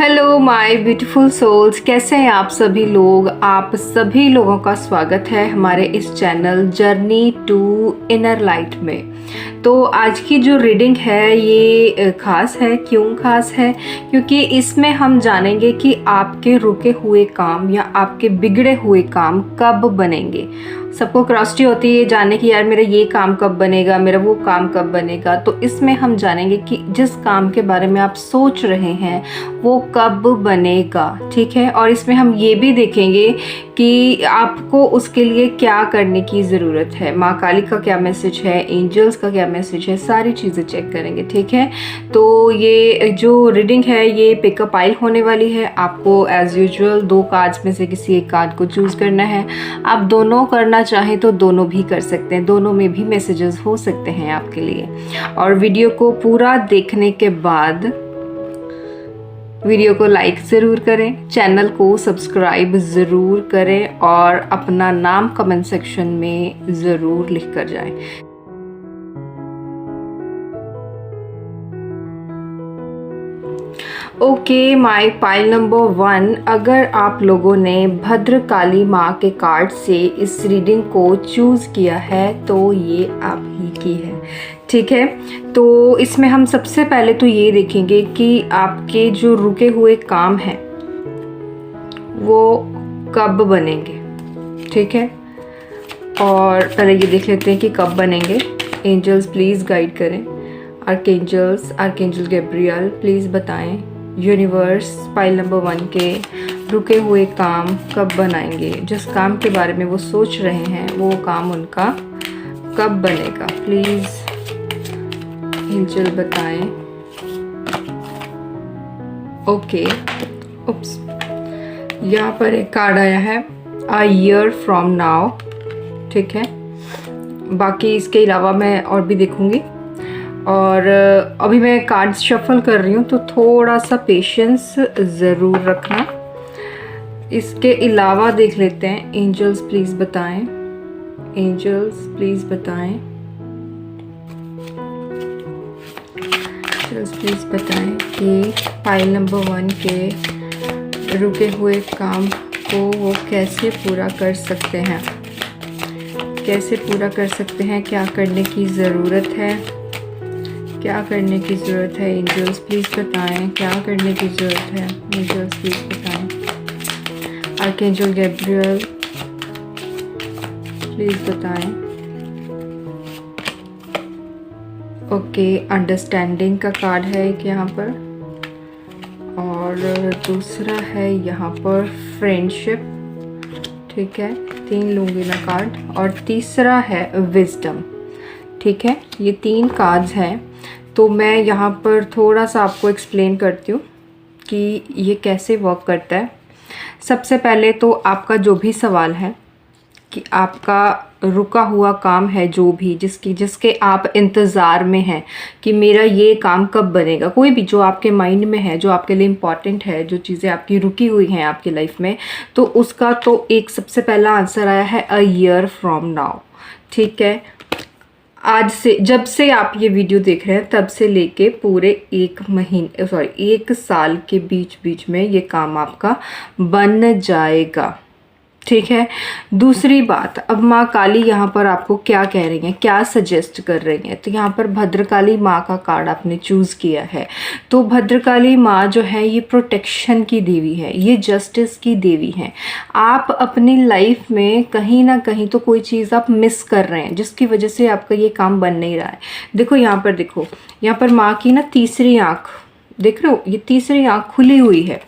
Hello my beautiful souls, कैसे हैं आप सभी लोग। आप सभी लोगों का स्वागत है हमारे इस channel journey to inner light में। तो आज की जो रीडिंग है ये खास है। क्यों खास है? क्योंकि इसमें हम जानेंगे कि आपके रुके हुए काम या आपके बिगड़े हुए काम कब बनेंगे। सबको क्यूरियोसिटी होती है जानने की, यार मेरा ये काम कब बनेगा, मेरा वो काम कब बनेगा। तो इसमें हम जानेंगे कि जिस काम के बारे में आप सोच रहे हैं वो कब बनेगा, ठीक है। और इसमें हम ये भी देखेंगे कि आपको उसके लिए क्या करने की ज़रूरत है, माँ काली का क्या मैसेज है, एंजल्स का क्या मैसेज है, सारी चीज़ें चेक करेंगे, ठीक है। तो ये जो रीडिंग है ये पिकअप पाइल होने वाली है। आपको एज़ यूजुअल 2 कार्ड्स में से किसी एक कार्ड को चूज़ करना है। आप दोनों करना चाहें तो दोनों भी कर सकते हैं, दोनों में भी मैसेजेस हो सकते हैं आपके लिए। और वीडियो को पूरा देखने के बाद वीडियो को लाइक ज़रूर करें, चैनल को सब्सक्राइब ज़रूर करें और अपना नाम कमेंट सेक्शन में ज़रूर लिख कर जाएं। ओके माय पाइल नंबर 1, अगर आप लोगों ने भद्रकाली माँ के कार्ड से इस रीडिंग को चूज़ किया है तो ये आप ही की है, ठीक है। तो इसमें हम सबसे पहले तो ये देखेंगे कि आपके जो रुके हुए काम हैं वो कब बनेंगे, ठीक है। और पहले ये देख लेते हैं कि कब बनेंगे। एंजल्स प्लीज़ गाइड करें। आर्कएंजल गैब्रियल प्लीज़ बताएं यूनिवर्स पाइल नंबर 1 के रुके हुए काम कब बनाएंगे। जिस काम के बारे में वो सोच रहे हैं वो काम उनका कब बनेगा, प्लीज़ एंजल बताएं। ओके, उप्स, यहाँ पर एक कार्ड आया है अ ईयर फ्रॉम नाउ, ठीक है। बाकी इसके अलावा मैं और भी देखूँगी। और अभी मैं कार्ड्स शफल कर रही हूँ तो थोड़ा सा पेशेंस ज़रूर रखना। इसके अलावा देख लेते हैं। एंजल्स प्लीज़ बताएं, एंजल्स प्लीज़ बताएं, एंजल्स प्लीज़ बताएं कि पाइल नंबर 1 के रुके हुए काम को वो कैसे पूरा कर सकते हैं, कैसे पूरा कर सकते हैं, क्या करने की ज़रूरत है, क्या करने की ज़रूरत है। एंजल्स प्लीज़ बताएं क्या करने की ज़रूरत है। एंजल्स प्लीज़ बताएं। आर्कएंजल गैब्रियल प्लीज़ बताएं। ओके, अंडरस्टैंडिंग का कार्ड है एक यहाँ पर, और दूसरा है यहाँ पर फ्रेंडशिप, ठीक है। 3 लूँगी मैं कार्ड, और तीसरा है विजडम, ठीक है। ये 3 कार्ड्स हैं। तो मैं यहाँ पर थोड़ा सा आपको एक्सप्लेन करती हूँ कि ये कैसे वर्क करता है। सबसे पहले तो आपका जो भी सवाल है कि आपका रुका हुआ काम है, जो भी जिसके आप इंतज़ार में हैं कि मेरा ये काम कब बनेगा, कोई भी जो आपके माइंड में है, जो आपके लिए इम्पॉर्टेंट है, जो चीज़ें आपकी रुकी हुई हैं आपकी लाइफ में, तो उसका तो एक सबसे पहला आंसर आया है अ ईयर फ्रॉम नाउ, ठीक है। आज से, जब से आप ये वीडियो देख रहे हैं तब से लेके पूरे 1 साल के बीच में ये काम आपका बन जाएगा, ठीक है। दूसरी बात, अब माँ काली यहाँ पर आपको क्या कह रही हैं, क्या सजेस्ट कर रही हैं। तो यहाँ पर भद्रकाली माँ का कार्ड आपने चूज़ किया है। तो भद्रकाली माँ जो है ये प्रोटेक्शन की देवी है, ये जस्टिस की देवी है। आप अपनी लाइफ में कहीं ना कहीं तो कोई चीज़ आप मिस कर रहे हैं जिसकी वजह से आपका ये काम बन नहीं रहा है। देखो यहाँ पर, देखो यहाँ पर माँ की ना तीसरी आँख देख रहे हो, ये तीसरी आँख खुली हुई है।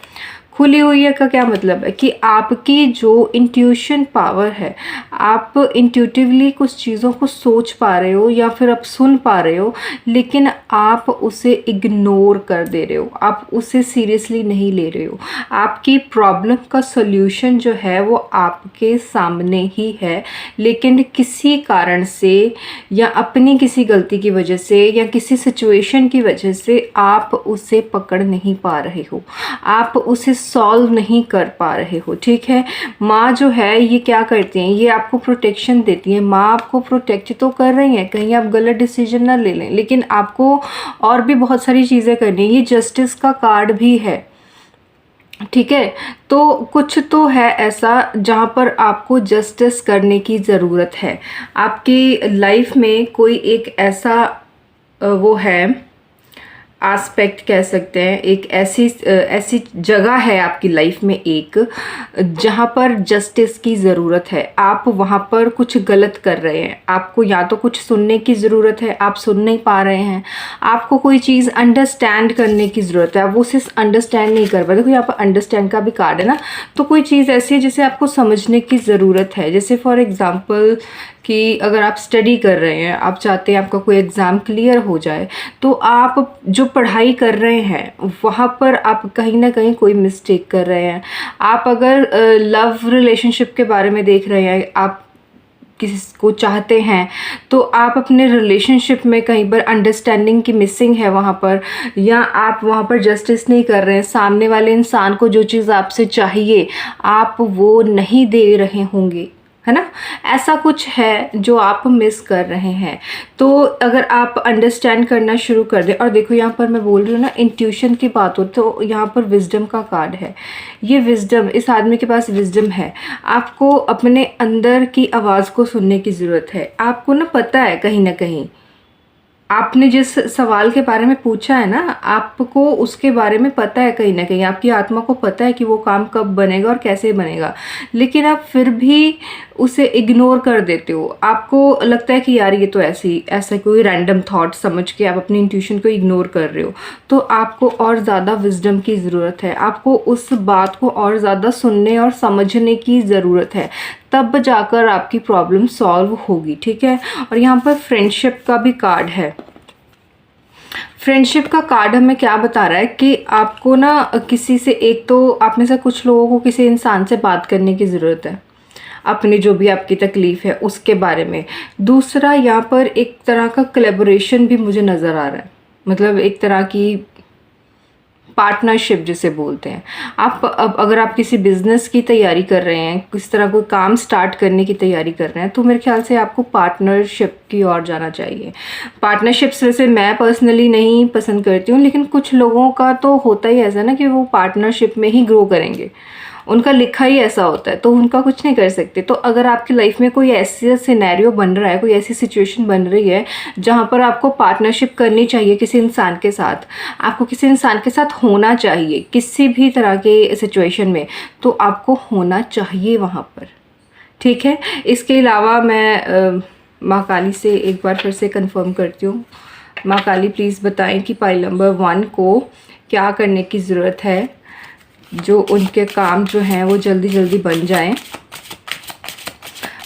खुली हुई है का क्या मतलब है कि आपकी जो इंट्यूशन पावर है, आप इंट्यूटिवली कुछ चीज़ों को सोच पा रहे हो या फिर आप सुन पा रहे हो, लेकिन आप उसे इग्नोर कर दे रहे हो, आप उसे सीरियसली नहीं ले रहे हो। आपकी प्रॉब्लम का सॉल्यूशन जो है वो आपके सामने ही है, लेकिन किसी कारण से या अपनी किसी गलती की वजह से या किसी सिचुएशन की वजह से आप उसे पकड़ नहीं पा रहे हो, आप उसे सॉल्व नहीं कर पा रहे हो, ठीक है। माँ जो है ये क्या करती हैं, ये आपको प्रोटेक्शन देती हैं। माँ आपको प्रोटेक्ट तो कर रही हैं, कहीं आप गलत डिसीजन ना ले लें, लेकिन आपको और भी बहुत सारी चीज़ें करनी है। ये जस्टिस का कार्ड भी है, ठीक है, तो कुछ तो है ऐसा जहाँ पर आपको जस्टिस करने की ज़रूरत है। आपकी लाइफ में कोई एक ऐसा वो है, एस्पेक्ट कह सकते हैं, एक ऐसी जगह है आपकी लाइफ में एक, जहाँ पर जस्टिस की ज़रूरत है। आप वहाँ पर कुछ गलत कर रहे हैं, आपको या तो कुछ सुनने की ज़रूरत है, आप सुन नहीं पा रहे हैं, आपको कोई चीज़ अंडरस्टैंड करने की ज़रूरत है, आप वो सिर्फ अंडरस्टैंड नहीं कर पाए। देखो यहाँ पर अंडरस्टैंड का भी कार्ड है ना, तो कोई चीज़ ऐसी है जिसे आपको समझने की ज़रूरत है। जैसे फॉर एग्ज़ाम्पल कि अगर आप स्टडी कर रहे हैं, आप चाहते हैं आपका कोई एग्ज़ाम क्लियर हो जाए, तो आप जो पढ़ाई कर रहे हैं वहाँ पर आप कहीं ना कहीं कोई मिस्टेक कर रहे हैं। आप अगर लव रिलेशनशिप के बारे में देख रहे हैं, आप किसी को चाहते हैं, तो आप अपने रिलेशनशिप में कहीं पर अंडरस्टैंडिंग की मिसिंग है वहाँ पर, या आप वहाँ पर जस्टिस नहीं कर रहे हैं। सामने वाले इंसान को जो चीज़ आपसे चाहिए आप वो नहीं दे रहे होंगे, है ना, ऐसा कुछ है जो आप मिस कर रहे हैं। तो अगर आप अंडरस्टैंड करना शुरू कर दें, और देखो यहाँ पर मैं बोल रही हूँ ना, इंट्यूशन की बात हो, तो यहाँ पर विजडम का कार्ड है। ये विजडम, इस आदमी के पास विजडम है। आपको अपने अंदर की आवाज़ को सुनने की ज़रूरत है। आपको ना पता है कहीं ना कहीं, आपने जिस सवाल के बारे में पूछा है ना, आपको उसके बारे में पता है कहीं ना कहीं, आपकी आत्मा को पता है कि वो काम कब बनेगा और कैसे बनेगा, लेकिन आप फिर भी उसे इग्नोर कर देते हो। आपको लगता है कि यार ये तो ऐसा कोई रैंडम थॉट समझ के आप अपनी इंट्यूशन को इग्नोर कर रहे हो। तो आपको और ज़्यादा विजडम की ज़रूरत है, आपको उस बात को और ज़्यादा सुनने और समझने की ज़रूरत है, तब जाकर आपकी प्रॉब्लम सॉल्व होगी। ठीक है, और यहाँ पर फ्रेंडशिप का भी कार्ड है। फ्रेंडशिप का कार्ड हमें क्या बता रहा है कि आपको ना किसी से, एक तो आप में से कुछ लोगों को किसी इंसान से बात करने की ज़रूरत है, अपनी जो भी आपकी तकलीफ़ है उसके बारे में। दूसरा, यहाँ पर एक तरह का कोलैबोरेशन भी मुझे नज़र आ रहा है, मतलब एक तरह की पार्टनरशिप जिसे बोलते हैं। आप अब अगर आप किसी बिज़नेस की तैयारी कर रहे हैं, किस तरह कोई काम स्टार्ट करने की तैयारी कर रहे हैं, तो मेरे ख्याल से आपको पार्टनरशिप की ओर जाना चाहिए। पार्टनरशिप्स वैसे मैं पर्सनली नहीं पसंद करती हूँ, लेकिन कुछ लोगों का तो होता ही ऐसा ना कि वो पार्टनरशिप में ही ग्रो करेंगे, उनका लिखा ही ऐसा होता है, तो उनका कुछ नहीं कर सकते। तो अगर आपकी लाइफ में कोई ऐसी सिनेरियो बन रहा है, कोई ऐसी सिचुएशन बन रही है जहाँ पर आपको पार्टनरशिप करनी चाहिए किसी इंसान के साथ, आपको किसी इंसान के साथ होना चाहिए किसी भी तरह के सिचुएशन में, तो आपको होना चाहिए वहाँ पर। ठीक है, इसके अलावा मैं माँ काली से एक बार फिर से कंफर्म करती हूँ। माँ काली प्लीज़ बताएं कि पाइल नंबर 1 को क्या करने की ज़रूरत है, जो उनके काम जो हैं वो जल्दी जल्दी बन जाएं।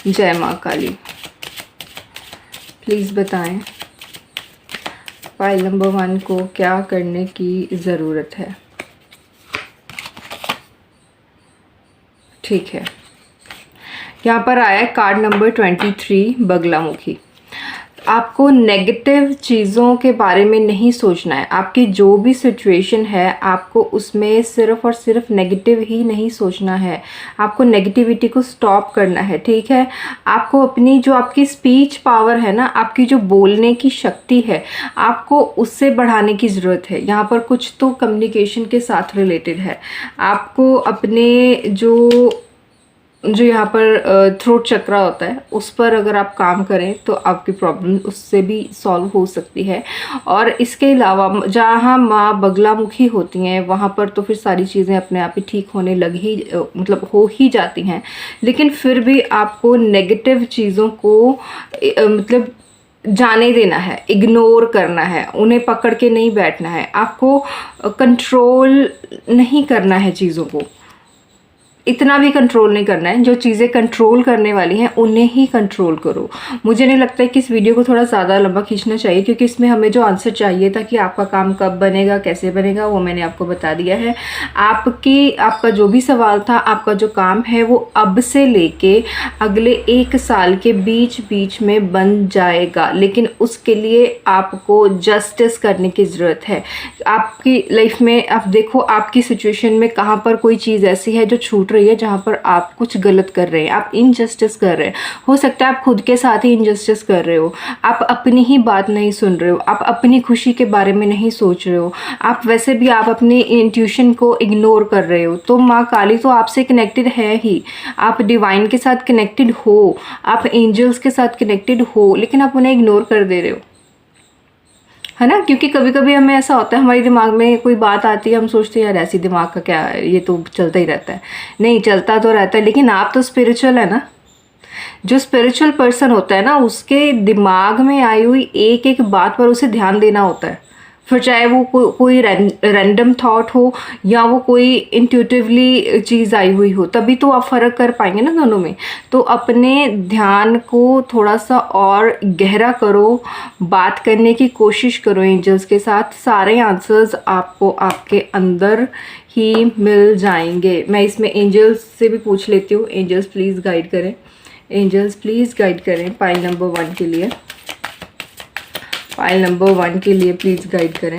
जय माँ काली, प्लीज़ बताएं फाइल नंबर 1 को क्या करने की ज़रूरत है। ठीक है, यहाँ पर आया है कार्ड नंबर 23 बगलामुखी। आपको नेगेटिव चीज़ों के बारे में नहीं सोचना है। आपकी जो भी सिचुएशन है आपको उसमें सिर्फ़ और सिर्फ नेगेटिव ही नहीं सोचना है, आपको नेगेटिविटी को स्टॉप करना है। ठीक है, आपको अपनी जो आपकी स्पीच पावर है ना, आपकी जो बोलने की शक्ति है, आपको उससे बढ़ाने की ज़रूरत है। यहाँ पर कुछ तो कम्युनिकेशन के साथ रिलेटेड है। आपको अपने जो यहाँ पर थ्रोट चक्रा होता है उस पर अगर आप काम करें तो आपकी प्रॉब्लम उससे भी सॉल्व हो सकती है। और इसके अलावा जहाँ माँ बगलामुखी होती हैं वहाँ पर तो फिर सारी चीज़ें अपने आप ही ठीक होने लग ही मतलब हो ही जाती हैं, लेकिन फिर भी आपको नेगेटिव चीज़ों को मतलब जाने देना है, इग्नोर करना है, उन्हें पकड़ के नहीं बैठना है, आपको कंट्रोल नहीं करना है चीज़ों को, इतना भी कंट्रोल नहीं करना है। जो चीज़ें कंट्रोल करने वाली हैं उन्हें ही कंट्रोल करो। मुझे नहीं लगता है कि इस वीडियो को थोड़ा ज़्यादा लंबा खींचना चाहिए, क्योंकि इसमें हमें जो आंसर चाहिए था कि आपका काम कब बनेगा, कैसे बनेगा, वो मैंने आपको बता दिया है। आपका जो भी सवाल था, आपका जो काम है वो अब से लेके अगले 1 साल के बीच बीच में बन जाएगा, लेकिन उसके लिए आपको जस्टिस करने की ज़रूरत है। आपकी लाइफ में आप देखो, आपकी सिचुएशन में कहाँ पर कोई चीज़ ऐसी है जो छूट ढूंढ रही है जहाँ पर आप कुछ गलत कर रहे हैं, आप इनजस्टिस कर रहे हैं। हो सकता है आप खुद के साथ ही इनजस्टिस कर रहे हो, आप अपनी ही बात नहीं सुन रहे हो, आप अपनी खुशी के बारे में नहीं सोच रहे हो, आप वैसे भी आप अपनी इंट्यूशन को इग्नोर कर रहे हो। तो माँ काली तो आपसे कनेक्टेड है ही, आप डिवाइन के साथ कनेक्टेड हो, आप एंजल्स के साथ कनेक्टेड हो, लेकिन आप उन्हें इग्नोर कर दे रहे हो, है ना। क्योंकि कभी कभी हमें ऐसा होता है, हमारे दिमाग में कोई बात आती है, हम सोचते हैं यार ऐसी दिमाग का क्या है, ये तो चलता ही रहता है। नहीं, चलता तो रहता है, लेकिन आप तो स्पिरिचुअल है ना। जो स्पिरिचुअल पर्सन होता है ना, उसके दिमाग में आई हुई एक एक बात पर उसे ध्यान देना होता है। फिर चाहे वो कोई रैंडम थॉट हो या वो कोई इंट्यूटिवली चीज़ आई हुई हो, तभी तो आप फ़र्क कर पाएंगे ना दोनों में। तो अपने ध्यान को थोड़ा सा और गहरा करो, बात करने की कोशिश करो एंजल्स के साथ, सारे आंसर्स आपको आपके अंदर ही मिल जाएंगे। मैं इसमें एंजल्स से भी पूछ लेती हूँ, एंजल्स प्लीज़ गाइड करें, एंजल्स प्लीज़ गाइड करें पाइल नंबर 1 के लिए, पाइल नंबर 1 के लिए प्लीज़ गाइड करें।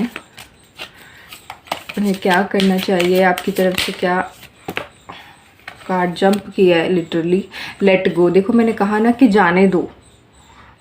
उन्हें क्या करना चाहिए, आपकी तरफ से क्या कार्ड जंप किया है, लिटरली लेट गो। देखो मैंने कहा ना कि जाने दो,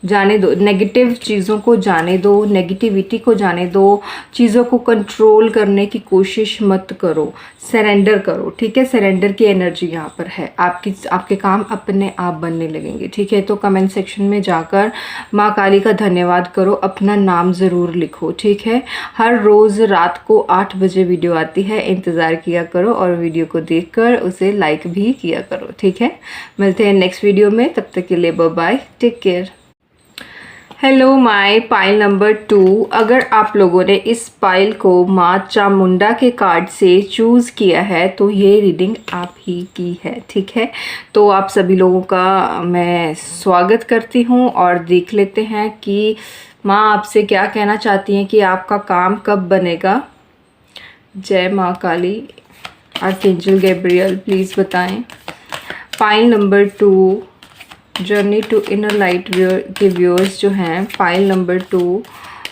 जाने दो, नेगेटिव चीज़ों को जाने दो, नेगेटिविटी को जाने दो, चीज़ों को कंट्रोल करने की कोशिश मत करो, सरेंडर करो, ठीक है। सरेंडर की एनर्जी यहाँ पर है, आपके काम अपने आप बनने लगेंगे, ठीक है। तो कमेंट सेक्शन में जाकर माँ काली का धन्यवाद करो, अपना नाम ज़रूर लिखो, ठीक है। हर रोज़ रात को 8 बजे वीडियो आती है, इंतज़ार किया करो और वीडियो को देखकर उसे लाइक भी किया करो, ठीक है। मिलते हैं नेक्स्ट वीडियो में, तब तक के लिए bye bye, take care. Hello my pile number 2, अगर आप लोगों ने इस पाइल को माँ चामुंडा के कार्ड से चूज़ किया है तो ये रीडिंग आप ही की है, ठीक है। तो आप सभी लोगों का मैं स्वागत करती हूँ और देख लेते हैं कि माँ आपसे क्या कहना चाहती हैं, कि आपका काम कब बनेगा। जय माँ काली। आर्कएंजल गैब्रियल प्लीज़ बताएं। Pile number 2, journey to inner light के व्यूअर्स जो हैं, पाइल नंबर 2,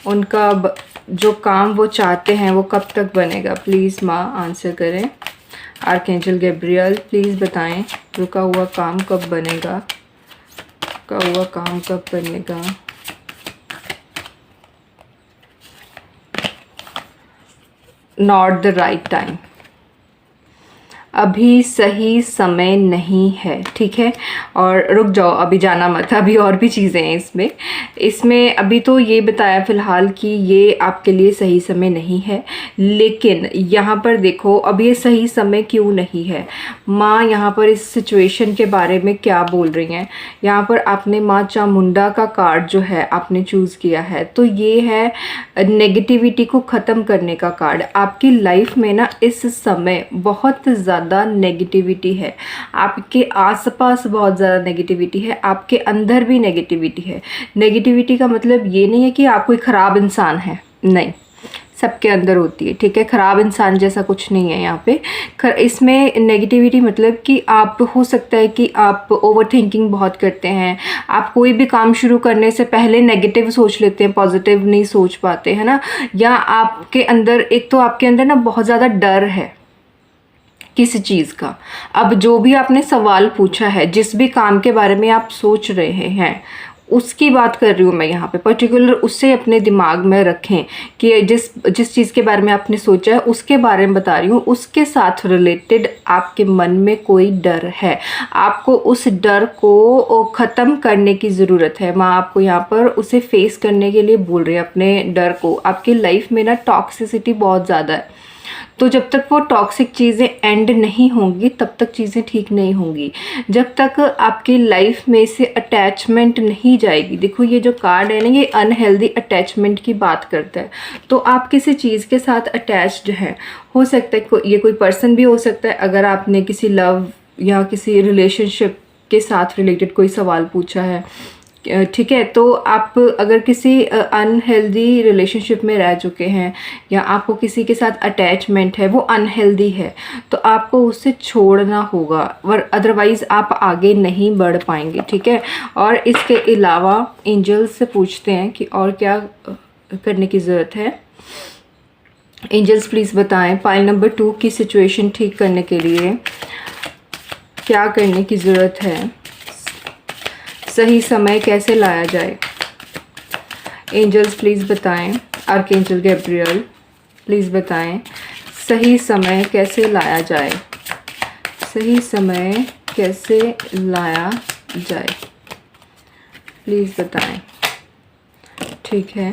उनका जो काम वो चाहते हैं वो कब तक बनेगा, प्लीज़ माँ आंसर करें। आर्कएंजल गैब्रियल प्लीज़ बताएं, रुका हुआ काम कब बनेगा, रुका हुआ काम कब बनेगा। नॉट द राइट टाइम, अभी सही समय नहीं है, ठीक है। और रुक जाओ, अभी जाना मत, अभी और भी चीज़ें हैं इसमें अभी तो ये बताया फ़िलहाल कि ये आपके लिए सही समय नहीं है, लेकिन यहाँ पर देखो अब ये सही समय क्यों नहीं है। माँ यहाँ पर इस सिचुएशन के बारे में क्या बोल रही हैं, यहाँ पर आपने माँ चामुंडा का कार्ड जो है आपने चूज़ किया है, तो ये है नेगेटिविटी को ख़त्म करने का कार्ड। आपकी लाइफ में ना इस समय बहुत ज़्यादा नेगेटिविटी है, आपके आसपास बहुत ज़्यादा नेगेटिविटी है, आपके अंदर भी नेगेटिविटी है। नेगेटिविटी का मतलब ये नहीं है कि आप कोई ख़राब इंसान है, नहीं, सबके अंदर होती है, ठीक है। ख़राब इंसान जैसा कुछ नहीं है यहाँ पे। इसमें नेगेटिविटी मतलब कि आप, हो सकता है कि आप ओवर थिंकिंग बहुत करते हैं, आप कोई भी काम शुरू करने से पहले नेगेटिव सोच लेते हैं, पॉजिटिव नहीं सोच पाते, है ना। या आपके अंदर, एक तो आपके अंदर ना बहुत ज़्यादा डर है किसी चीज़ का। अब जो भी आपने सवाल पूछा है, जिस भी काम के बारे में आप सोच रहे हैं, उसकी बात कर रही हूँ मैं यहाँ पे पर्टिकुलर, उससे अपने दिमाग में रखें कि जिस चीज़ के बारे में आपने सोचा है उसके बारे में बता रही हूँ, उसके साथ रिलेटेड आपके मन में कोई डर है, आपको उस डर को ख़त्म करने की ज़रूरत है। माँ आपको यहाँ पर उसे फेस करने के लिए बोल रही है, अपने डर को। आपकी लाइफ में ना टॉक्सिसिटी बहुत ज़्यादा है, तो जब तक वो टॉक्सिक चीज़ें एंड नहीं होंगी तब तक चीज़ें ठीक नहीं होंगी। जब तक आपकी लाइफ में से अटैचमेंट नहीं जाएगी, देखो ये जो कार्ड है ना, ये अनहेल्दी अटैचमेंट की बात करता है। तो आप किसी चीज़ के साथ अटैच्ड हैं, हो सकता है ये कोई पर्सन भी हो सकता है, अगर आपने किसी लव या किसी रिलेशनशिप के साथ रिलेटेड कोई सवाल पूछा है, ठीक है। तो आप अगर किसी अनहेल्दी रिलेशनशिप में रह चुके हैं या आपको किसी के साथ अटैचमेंट है, वो अनहेल्दी है, तो आपको उससे छोड़ना होगा, वर अदरवाइज़ आप आगे नहीं बढ़ पाएंगे, ठीक है। और इसके अलावा एंजल्स से पूछते हैं कि और क्या करने की ज़रूरत है। एंजल्स प्लीज़ बताएं पाइल नंबर 2 की सिचुएशन ठीक करने के लिए। क्या करने की ज़रूरत है, सही समय कैसे लाया जाए। एंजल्स प्लीज़ बताएं, आर्कएंजल गैब्रियल प्लीज़ बताएं सही समय कैसे लाया जाए, सही समय कैसे लाया जाए, प्लीज़ बताएं। ठीक है,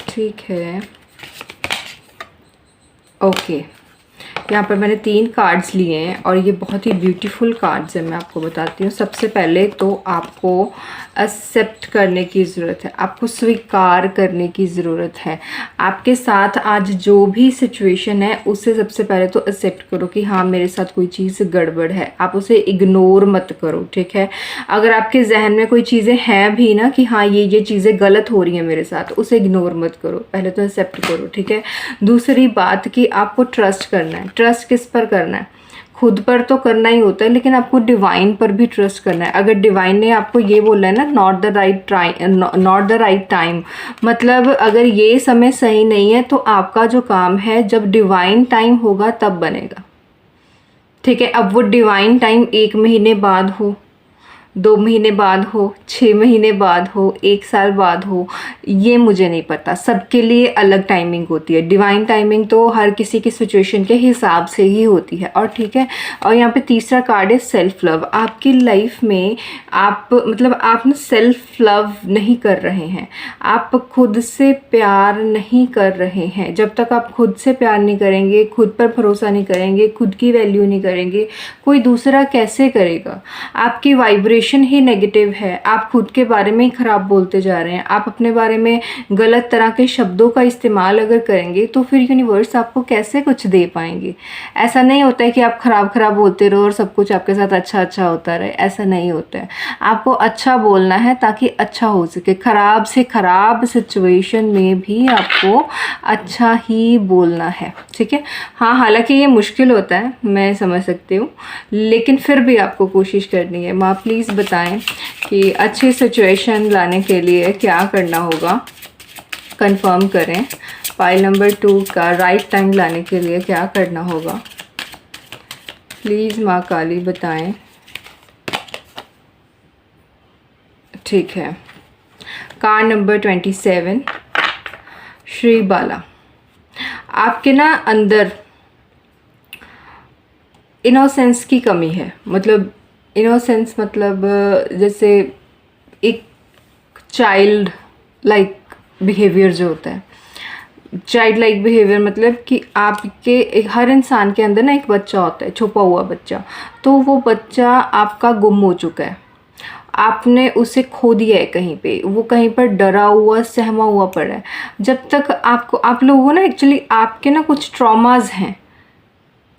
ठीक है, ओके। यहाँ पर मैंने 3 कार्ड्स लिए हैं और ये बहुत ही ब्यूटीफुल कार्ड्स हैं। मैं आपको बताती हूँ। सबसे पहले तो आपको एक्सेप्ट करने की ज़रूरत है, आपको स्वीकार करने की ज़रूरत है। आपके साथ आज जो भी सिचुएशन है उसे सबसे पहले तो एक्सेप्ट करो कि हाँ मेरे साथ कोई चीज़ गड़बड़ है। आप उसे इग्नोर मत करो, ठीक है। अगर आपके जहन में कोई चीज़ें हैं भी ना कि हाँ ये चीज़ें गलत हो रही हैं मेरे साथ, उसे इग्नोर मत करो, पहले तो एक्सेप्ट करो, ठीक है। दूसरी बात कि आपको ट्रस्ट करना है। ट्रस्ट किस पर करना है? खुद पर तो करना ही होता है, लेकिन आपको डिवाइन पर भी ट्रस्ट करना है। अगर डिवाइन ने आपको ये बोला है ना नॉट द राइट टाइम, मतलब अगर ये समय सही नहीं है तो आपका जो काम है जब डिवाइन टाइम होगा तब बनेगा, ठीक है। अब वो डिवाइन टाइम 1 महीने बाद हो, 2 महीने बाद हो, 6 महीने बाद हो, 1 साल बाद हो, ये मुझे नहीं पता। सबके लिए अलग टाइमिंग होती है। डिवाइन टाइमिंग तो हर किसी की सिचुएशन के हिसाब से ही होती है, और ठीक है। और यहाँ पे तीसरा कार्ड है सेल्फ लव। आपकी लाइफ में आप ना सेल्फ लव नहीं कर रहे हैं, आप खुद से प्यार नहीं कर रहे हैं। जब तक आप खुद से प्यार नहीं करेंगे, खुद पर भरोसा नहीं करेंगे, खुद की वैल्यू नहीं करेंगे, कोई दूसरा कैसे करेगा। आपकी वाइब्रेशन ही नेगेटिव है, आप खुद के बारे में ही खराब बोलते जा रहे हैं। आप अपने बारे में गलत तरह के शब्दों का इस्तेमाल अगर करेंगे तो फिर यूनिवर्स आपको कैसे कुछ दे पाएंगे। ऐसा नहीं होता है कि आप खराब बोलते रहो और सब कुछ आपके साथ अच्छा होता रहे, ऐसा नहीं होता है। आपको अच्छा बोलना है ताकि अच्छा हो सके। खराब से खराब सिचुएशन में भी आपको अच्छा ही बोलना है, ठीक है। हाँ, हालांकि ये मुश्किल होता है, मैं समझ सकती हूँ, लेकिन फिर भी आपको कोशिश करनी है। माँ प्लीज़ बताएं कि अच्छी सिचुएशन लाने के लिए क्या करना होगा, कंफर्म करें। पाइल नंबर 2 का राइट टाइम लाने के लिए क्या करना होगा, प्लीज़ माँ काली बताएं। ठीक है, कार्ड नंबर 27 श्री बाला। आपके ना अंदर इनोसेंस की कमी है। मतलब इनोसेंस मतलब जैसे एक चाइल्ड लाइक बिहेवियर जो होता है। चाइल्ड लाइक बिहेवियर मतलब कि आपके हर इंसान के अंदर ना एक बच्चा होता है, छुपा हुआ बच्चा। तो वो बच्चा आपका गुम हो चुका है, आपने उसे खो दिया है कहीं पे, वो कहीं पर डरा हुआ सहमा हुआ पड़ा है। जब तक आप लोगों ना एक्चुअली आपके ना कुछ ट्रॉमाज हैं,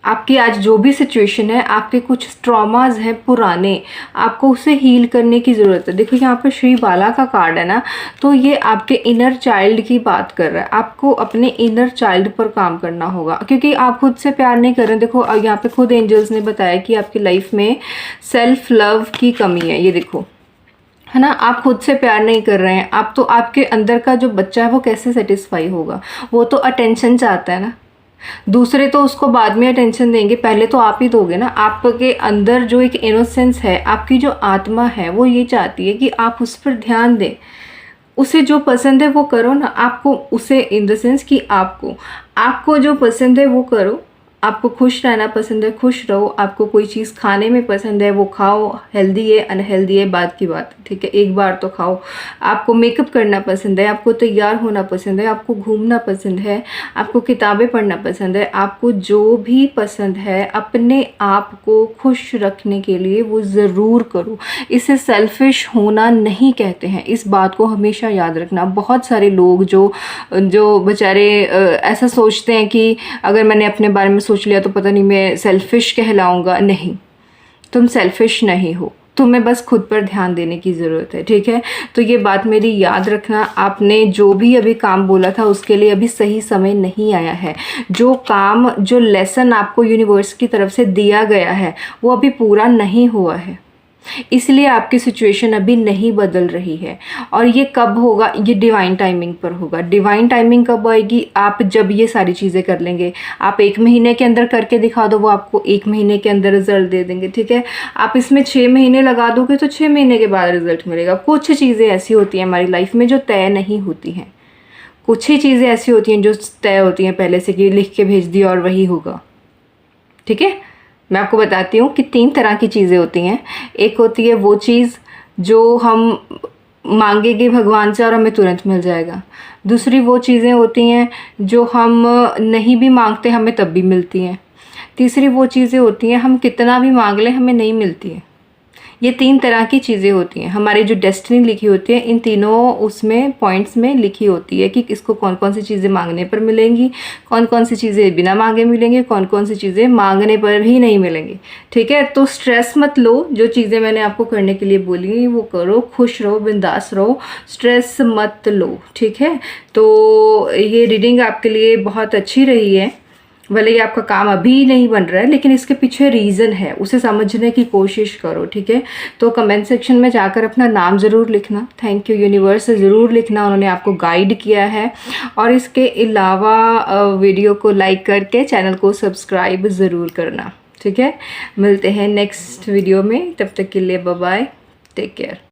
आपकी आज जो भी सिचुएशन है, आपके कुछ ट्रॉमाज हैं पुराने, आपको उसे हील करने की ज़रूरत है। देखो यहाँ पर श्री बाला का कार्ड है ना, तो ये आपके इनर चाइल्ड की बात कर रहा है। आपको अपने इनर चाइल्ड पर काम करना होगा, क्योंकि आप खुद से प्यार नहीं कर रहे। देखो यहाँ पे खुद एंजल्स ने बताया कि आपकी लाइफ में सेल्फ लव की कमी है, ये देखो, है ना। आप खुद से प्यार नहीं कर रहे हैं, आप तो आपके अंदर का जो बच्चा है वो कैसे सेटिस्फाई होगा। वो तो अटेंशन चाहता है ना, दूसरे तो उसको बाद में अटेंशन देंगे, पहले तो आप ही दोगे ना। आपके अंदर जो एक इनोसेंस है, आपकी जो आत्मा है, वो ये चाहती है कि आप उस पर ध्यान दें, उसे जो पसंद है वो करो ना। आपको उसे इन द सेंस कि आपको जो पसंद है वो करो। आपको खुश रहना पसंद है, खुश रहो। आपको कोई चीज़ खाने में पसंद है वो खाओ, हेल्दी है अनहेल्दी है बात की बात, ठीक है, एक बार तो खाओ। आपको मेकअप करना पसंद है, आपको तैयार होना पसंद है, आपको घूमना पसंद है, आपको किताबें पढ़ना पसंद है, आपको जो भी पसंद है अपने आप को खुश रखने के लिए वो ज़रूर करो। इसे सेल्फिश होना नहीं कहते हैं, इस बात को हमेशा याद रखना। बहुत सारे लोग जो बेचारे ऐसा सोचते हैं कि अगर मैंने अपने बारे में सोच लिया तो पता नहीं मैं सेल्फिश कहलाऊंगा। नहीं, तुम सेल्फिश नहीं हो, तुम्हें बस खुद पर ध्यान देने की ज़रूरत है, ठीक है। तो ये बात मेरी याद रखना। आपने जो भी अभी काम बोला था उसके लिए अभी सही समय नहीं आया है। जो लेसन आपको यूनिवर्स की तरफ से दिया गया है वो अभी पूरा नहीं हुआ है। इसलिए आपकी सिचुएशन अभी नहीं बदल रही है। और ये कब होगा? ये डिवाइन टाइमिंग पर होगा। डिवाइन टाइमिंग कब आएगी? आप जब ये सारी चीज़ें कर लेंगे। आप 1 महीने के अंदर करके दिखा दो, वो आपको 1 महीने के अंदर रिजल्ट दे देंगे, ठीक है। आप इसमें 6 महीने लगा दोगे तो 6 महीने के बाद रिजल्ट मिलेगा। कुछ चीज़ें ऐसी होती हैं हमारी लाइफ में जो तय नहीं होती हैं। कुछ ही चीज़ें ऐसी होती हैं जो तय होती हैं पहले से कि लिख के भेज दिया और वही होगा, ठीक है। मैं आपको बताती हूँ कि 3 तरह की चीज़ें होती हैं। एक होती है वो चीज़ जो हम मांगेंगे भगवान से और हमें तुरंत मिल जाएगा। दूसरी वो चीज़ें होती हैं जो हम नहीं भी मांगते हमें तब भी मिलती हैं। तीसरी वो चीज़ें होती हैं हम कितना भी मांग लें हमें नहीं मिलती है। ये 3 तरह की चीज़ें होती हैं। हमारी जो डेस्टिनी लिखी होती है इन तीनों उसमें पॉइंट्स में लिखी होती है कि किसको कौन कौन सी चीज़ें मांगने पर मिलेंगी, कौन कौन सी चीज़ें बिना मांगे मिलेंगी, कौन कौन सी चीज़ें मांगने पर ही नहीं मिलेंगी, ठीक है। तो स्ट्रेस मत लो। जो चीज़ें मैंने आपको करने के लिए बोली वो करो, खुश रहो, बिंदास रहो, स्ट्रेस मत लो, ठीक है। तो ये रीडिंग आपके लिए बहुत अच्छी रही है। भले ही आपका काम अभी नहीं बन रहा है लेकिन इसके पीछे रीज़न है, उसे समझने की कोशिश करो, ठीक है। तो कमेंट सेक्शन में जाकर अपना नाम ज़रूर लिखना, थैंक यू यूनिवर्स ज़रूर लिखना, उन्होंने आपको गाइड किया है। और इसके अलावा वीडियो को लाइक करके चैनल को सब्सक्राइब ज़रूर करना, ठीक है। मिलते हैं नेक्स्ट वीडियो में, तब तक के लिए बाय बाय, टेक केयर।